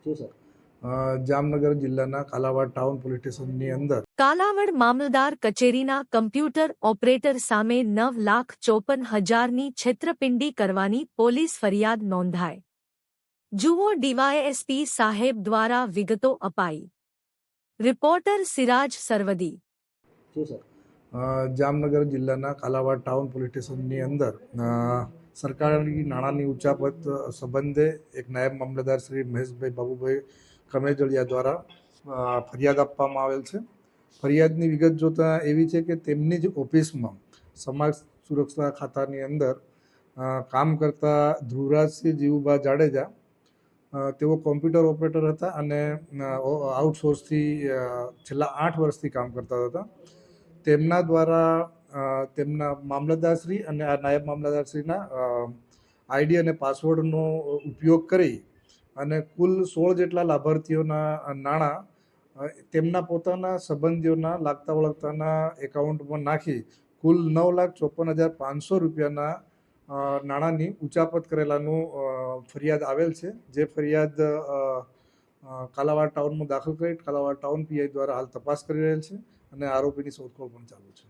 જી sir. Jamnagar જિલ્લાના Kalavad town police સ્ટેશનની અંદર કાલાવડ મામલતદાર કચેરીના કમ્પ્યુટર ઓપરેટર સામે 9,54,000ની છેતરપિંડી કરવાની પોલીસ ફરિયાદ નોંધાઈ. જુઓ ડીવાયએસપી સાહેબ દ્વારા વિગતો અપાઈ. રિપોર્ટર સિરાજ સરવદી. જી સર. જામનગર જિલ્લાના કાલાવાડ ટાઉન પોલીસ સ્ટેશનની અંદર સરકારી નાણાંની ઉચાપત સંબંધે એક નાયબ મામલતદાર શ્રી મહેશભાઈ બાબુભાઈ કમેજળિયા દ્વારા ફરિયાદ આપવામાં આવેલ છે. ફરિયાદની વિગત જોતાં એવી છે કે તેમની જ ઓફિસમાં સમાજ સુરક્ષા ખાતાની અંદર કામ કરતા ધ્રુવરાજસિંહ જીવુભા જાડેજા તેઓ કોમ્પ્યુટર ઓપરેટર હતા અને આઉટસોર્સથી છેલ્લા 8 વર્ષથી કામ કરતા હતા. તેમના દ્વારા તેમના મામલતદારશ્રી અને આ નાયબ મામલતદારશ્રીના આઈડી અને પાસવર્ડનો ઉપયોગ કરી અને કુલ 16 જેટલા લાભાર્થીઓના નાણાં તેમના પોતાના સંબંધીઓના લાગતા વળગતાના એકાઉન્ટમાં નાખી કુલ 9,54,500 રૂપિયાના નાણાંની ઉચાપત કરેલાનું ફરિયાદ આવેલ છે. જે ફરિયાદ કાલાવાડ ટાઉનમાં દાખલ કરી કાલાવાડ ટાઉન પીઆઈ દ્વારા હાલ તપાસ કરી રહેલ છે અને આરોપીની શોધખોળ પણ ચાલુ છે.